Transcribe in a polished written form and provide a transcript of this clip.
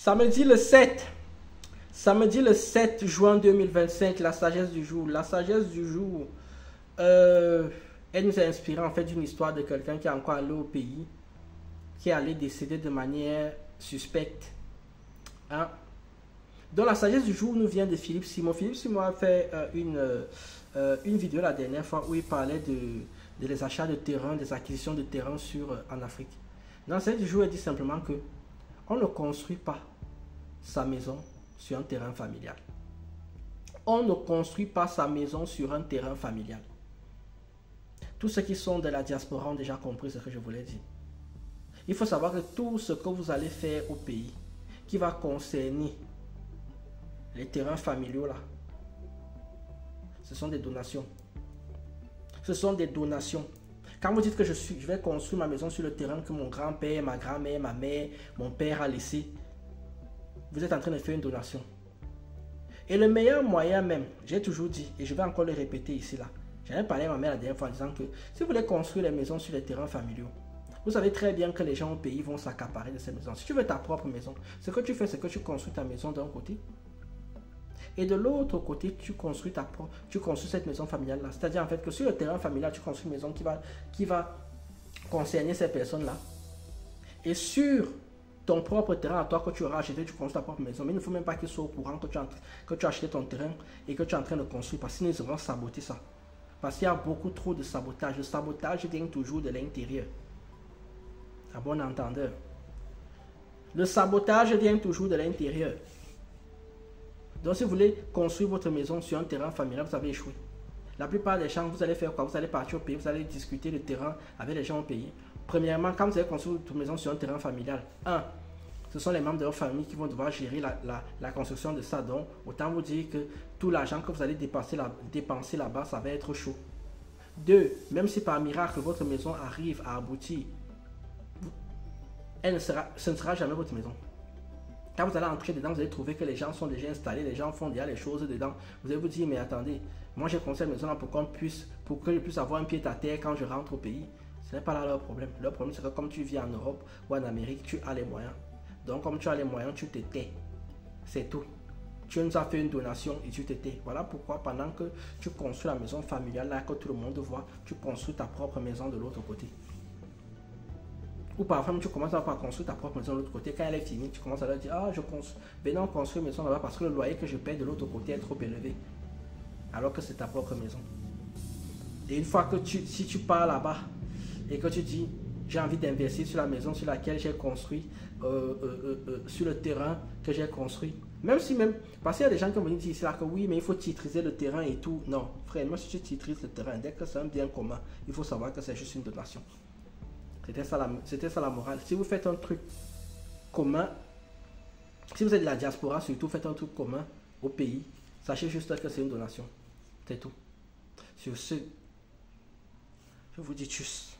Samedi le 7. Samedi le 7 juin 2025, la sagesse du jour. La sagesse du jour, elle nous a inspiré en fait d'une histoire de quelqu'un qui est encore allé au pays, qui est allé décéder de manière suspecte. Hein? Donc la sagesse du jour nous vient de Philippe Simon. Philippe Simon a fait une vidéo la dernière fois où il parlait de les achats de terrain, des acquisitions de terrain en Afrique. Dans la sagesse du jour, il dit simplement que on ne construit pas sa maison sur un terrain familial. On ne construit pas sa maison sur un terrain familial. Tous ceux qui sont de la diaspora ont déjà compris ce que je voulais dire. Il faut savoir que tout ce que vous allez faire au pays, qui va concerner les terrains familiaux là, ce sont des donations. Ce sont des donations. Quand vous dites que je vais construire ma maison sur le terrain que mon grand-père, ma grand-mère, ma mère, mon père a laissé, vous êtes en train de faire une donation. Et le meilleur moyen même, j'ai toujours dit, et je vais encore le répéter ici là, j'avais parlé à ma mère la dernière fois en disant que si vous voulez construire les maisons sur les terrains familiaux, vous savez très bien que les gens au pays vont s'accaparer de ces maisons. Si tu veux ta propre maison, ce que tu fais, c'est que tu construis ta maison d'un côté. Et de l'autre côté, tu construis cette maison familiale là. C'est-à-dire en fait que sur le terrain familial, tu construis une maison qui va concerner ces personnes-là. Et sur ton propre terrain à toi que tu auras acheté, tu construis ta propre maison. Mais il ne faut même pas qu'ils soient au courant que tu as acheté ton terrain et que tu es en train de construire. Parce qu'ils vont saboter ça. Parce qu'il y a beaucoup trop de sabotage. Le sabotage vient toujours de l'intérieur. À bon entendeur. Le sabotage vient toujours de l'intérieur. Donc si vous voulez construire votre maison sur un terrain familial, vous avez échoué. La plupart des gens, vous allez faire quoi? Vous allez partir au pays, vous allez discuter le terrain avec les gens au pays. Premièrement, quand vous allez construire votre maison sur un terrain familial, ce sont les membres de votre famille qui vont devoir gérer la construction de ça. Donc, autant vous dire que tout l'argent que vous allez dépenser là-bas, ça va être chaud. 2, même si par miracle votre maison arrive à aboutir, ce ne sera jamais votre maison. Quand vous allez entrer dedans, vous allez trouver que les gens sont déjà installés, les gens font déjà les choses dedans. Vous allez vous dire, mais attendez, moi j'ai construit cette maison-là pour que je puisse avoir un pied à terre quand je rentre au pays. Ce n'est pas là leur problème. Leur problème, c'est que comme tu vis en Europe ou en Amérique, tu as les moyens. Donc, comme tu as les moyens, tu te tais. C'est tout. Tu nous as fait une donation et tu te tais. Voilà pourquoi, pendant que tu construis la maison familiale, là, que tout le monde voit, tu construis ta propre maison de l'autre côté. Ou parfois, tu commences à construire ta propre maison de l'autre côté. Quand elle est finie, tu commences à leur dire, venons construire une maison là-bas parce que le loyer que je paye de l'autre côté est trop élevé. Alors que c'est ta propre maison. Et une fois que si tu pars là-bas et que tu dis, j'ai envie d'investir sur la maison sur laquelle j'ai construit, sur le terrain que j'ai construit. Parce qu'il y a des gens qui vont dire ici là que oui, mais il faut titriser le terrain et tout. Non, frère, moi si tu titrises le terrain, dès que c'est un bien commun, il faut savoir que c'est juste une donation. C'était ça la morale. Si vous faites un truc commun, si vous êtes de la diaspora, surtout faites un truc commun au pays, sachez juste que c'est une donation. C'est tout. Sur ce, je vous dis tchuss.